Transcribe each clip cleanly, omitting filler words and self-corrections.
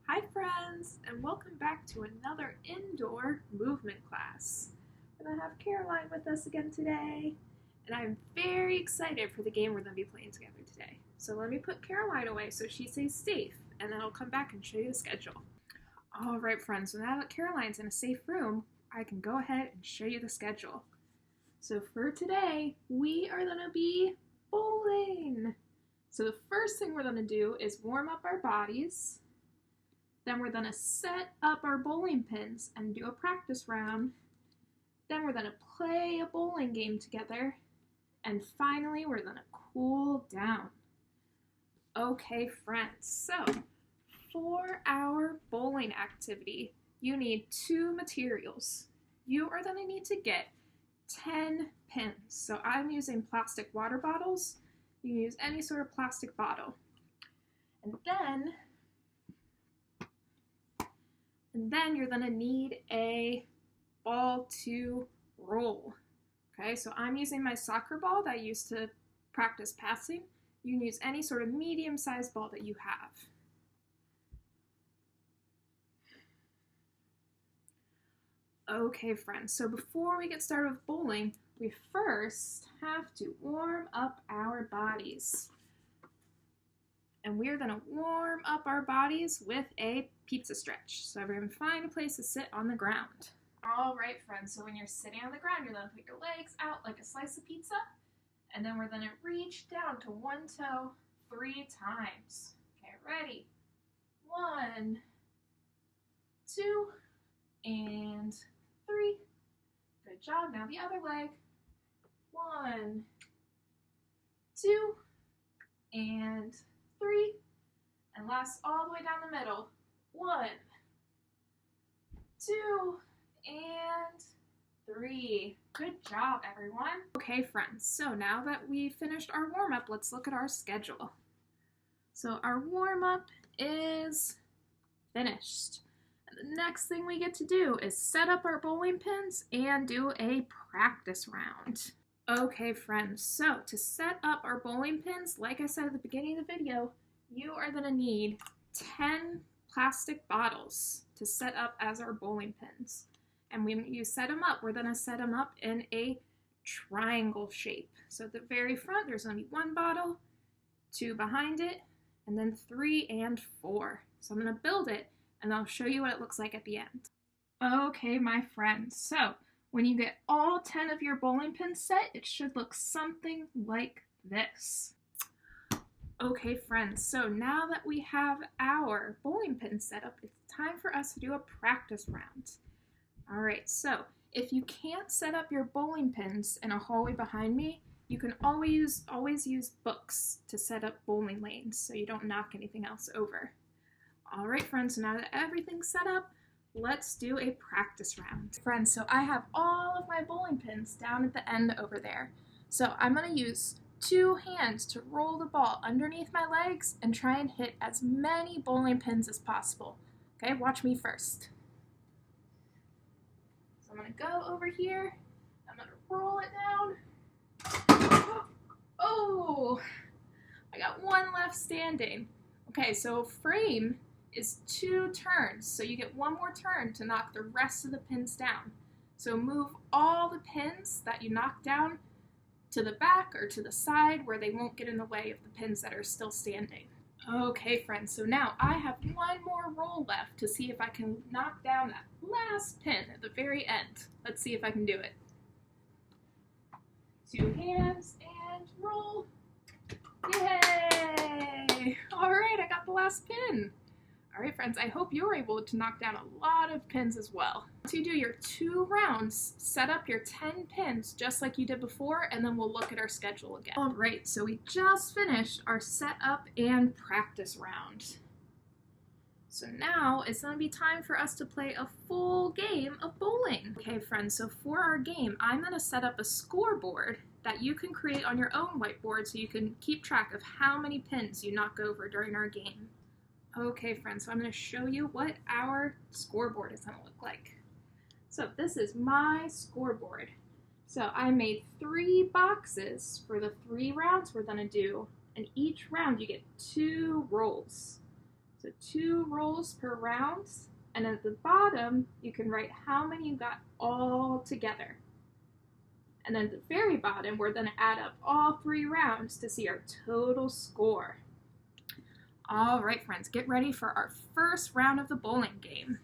Hi friends, and welcome back to another indoor movement class. We're going to have Caroline with us again today, and I'm very excited for the game we're going to be playing together today. So let me put Caroline away so she stays safe, and then I'll come back and show you the schedule. Alright friends, so now that Caroline's in a safe room, I can go ahead and show you the schedule. So for today, we are going to be bowling. So the first thing we're going to do is warm up our bodies. Then we're going to set up our bowling pins and do a practice round. Then we're going to play a bowling game together. And finally, we're going to cool down. Okay, friends, so for our bowling activity, you need two materials. You are going to need to get 10 pins. So I'm using plastic water bottles. You can use any sort of plastic bottle. And then you're going to need a ball to roll. Okay, so I'm using my soccer ball that I used to practice passing. You can use any sort of medium-sized ball that you have. Okay, friends, so before we get started with bowling, we first have to warm up our bodies. And we're going to warm up our bodies with a pizza stretch. So we're going to find a place to sit on the ground. All right, friends, so when you're sitting on the ground, you're going to put your legs out like a slice of pizza. And then we're going to reach down to one toe 3 times. Okay, ready? 1, 2, and 3. Good job. Now the other leg. 1, 2, and 3. And last all the way down the middle. 1, 2, and 3. Good job, everyone. Okay, friends, so now that we've finished our warm-up, let's look at our schedule. So our warm-up is finished. And the next thing we get to do is set up our bowling pins and do a practice round. Okay, friends, so to set up our bowling pins, like I said at the beginning of the video, you are going to need 10 plastic bottles to set up as our bowling pins. And when you set them up, we're going to set them up in a triangle shape. So at the very front, there's going to be 1 bottle, 2 behind it, and then 3 and 4. So I'm going to build it, and I'll show you what it looks like at the end. Okay, my friends, so when you get all 10 of your bowling pins set, it should look something like this. Okay, friends, so now that we have our bowling pins set up, it's time for us to do a practice round. All right, so if you can't set up your bowling pins in a hallway behind me, you can always use books to set up bowling lanes so you don't knock anything else over. All right, friends, so now that everything's set up, let's do a practice round. Friends, so I have all of my bowling pins down at the end over there. So I'm going to use 2 hands to roll the ball underneath my legs and try and hit as many bowling pins as possible. Okay, watch me first. So I'm going to go over here. I'm going to roll it down. Oh, I got 1 left standing. Okay, so frame is 2 turns, so you get 1 more turn to knock the rest of the pins down. So move all the pins that you knock down to the back or to the side where they won't get in the way of the pins that are still standing. Okay, friends, so now I have 1 more roll left to see if I can knock down that last pin at the very end. Let's see if I can do it. 2 hands and roll. Yay! All right, I got the last pin. All right, friends, I hope you're able to knock down a lot of pins as well. Once you do your 2 rounds, set up your 10 pins just like you did before, and then we'll look at our schedule again. All right, so we just finished our setup and practice round. So now it's going to be time for us to play a full game of bowling. Okay, friends, so for our game, I'm going to set up a scoreboard that you can create on your own whiteboard so you can keep track of how many pins you knock over during our game. Okay, friends, so I'm going to show you what our scoreboard is going to look like. So this is my scoreboard. So I made 3 boxes for the 3 rounds we're going to do, and each round you get 2 rolls. So 2 rolls per round. And at the bottom, you can write how many you got all together. And then at the very bottom, we're going to add up all 3 rounds to see our total score. All right, friends, get ready for our first round of the bowling game.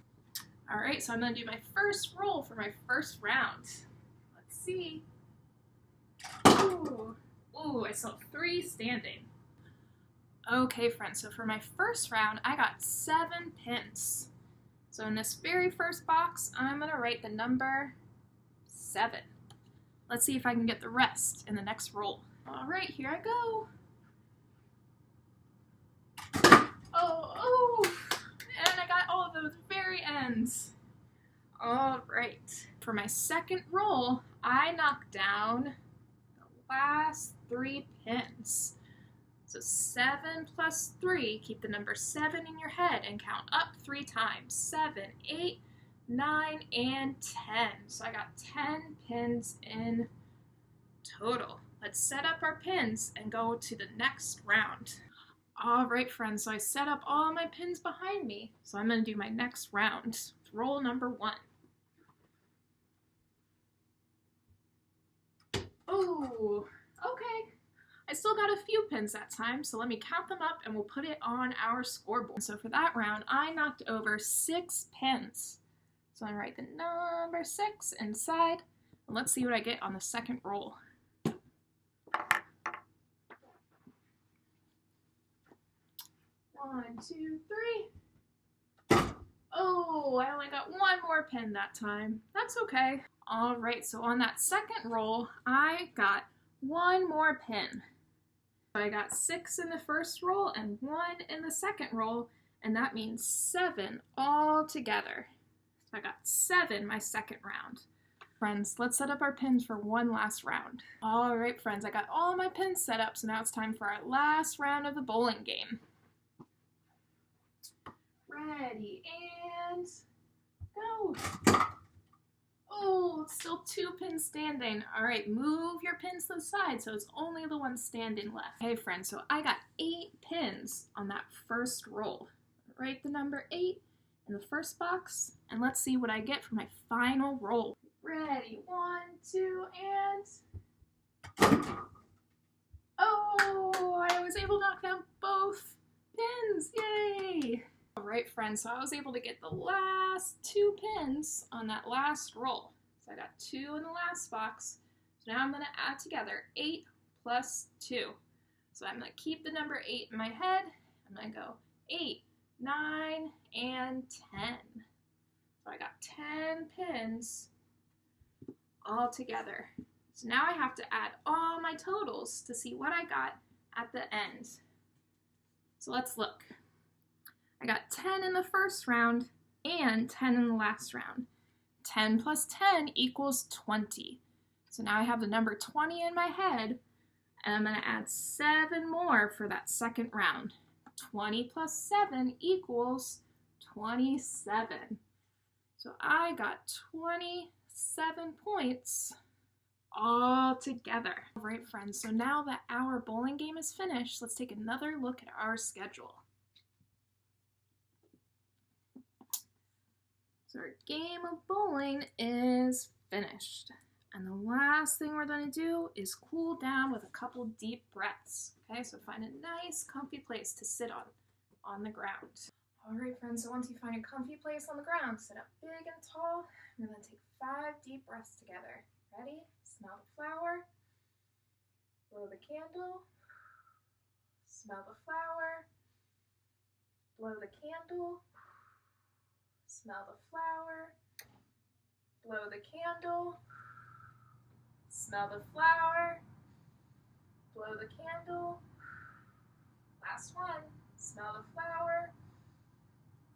All right, so I'm going to do my first roll for my first round. Let's see. Ooh, I saw 3 standing. Okay, friends, so for my first round, I got 7 pins. So in this very first box, I'm going to write the number 7. Let's see if I can get the rest in the next roll. All right, here I go. Oh, and I got all of those very ends. All right, for my second roll, I knocked down the last 3 pins. So 7 plus 3, keep the number 7 in your head and count up 3 times. 7, 8, 9, and 10. So I got 10 pins in total. Let's set up our pins and go to the next round. All right, friends, so I set up all my pins behind me. So I'm going to do my next round. Roll number 1. Oh, okay. I still got a few pins that time, so let me count them up and we'll put it on our scoreboard. So for that round, I knocked over 6 pins. So I'm going to write the number 6 inside, and let's see what I get on the second roll. One, 2, 3. Oh, I only got 1 more pin that time. That's okay. All right, so on that second roll, I got 1 more pin. So I got 6 in the first roll and 1 in the second roll, and that means 7 all together. So I got 7 my second round. Friends, let's set up our pins for one last round. All right, friends, I got all my pins set up, so now it's time for our last round of the bowling game. Ready, and go. Oh, it's still 2 pins standing. All right, move your pins to the side so it's only the one standing left. Hey, friends, so I got 8 pins on that first roll. Write the number 8 in the first box, and let's see what I get for my final roll. Ready, 1, 2, and... Oh, I was able to knock down both pins. Yay! All right, friends, so I was able to get the last 2 pins on that last roll. So I got 2 in the last box. So now I'm going to add together 8 plus 2. So I'm going to keep the number 8 in my head. I'm going to go 8, 9, and 10. So I got 10 pins all together. So now I have to add all my totals to see what I got at the end. So let's look. I got 10 in the first round and 10 in the last round. 10 plus 10 equals 20. So now I have the number 20 in my head, and I'm going to add 7 more for that second round. 20 plus 7 equals 27. So I got 27 points all together. All right, friends, so now that our bowling game is finished, let's take another look at our schedule. So our game of bowling is finished. And the last thing we're going to do is cool down with a couple deep breaths. Okay, so find a nice comfy place to sit on the ground. All right, friends, so once you find a comfy place on the ground, sit up big and tall. We're going to take 5 deep breaths together. Ready? Smell the flower. Blow the candle. Smell the flower. Blow the candle. Smell the flower, blow the candle, smell the flower, blow the candle, last one, smell the flower,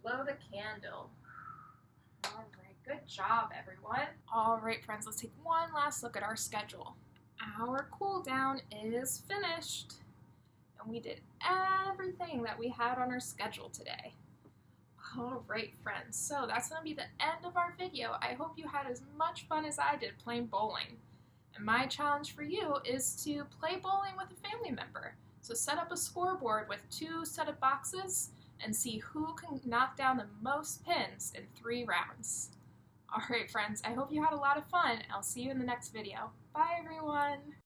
blow the candle. All right, good job, everyone. All right, friends, let's take one last look at our schedule. Our cool down is finished, and we did everything that we had on our schedule today. All right, friends, so that's going to be the end of our video. I hope you had as much fun as I did playing bowling. And my challenge for you is to play bowling with a family member. So set up a scoreboard with 2 set of boxes, and see who can knock down the most pins in 3 rounds. Alright friends, I hope you had a lot of fun. I'll see you in the next video. Bye everyone!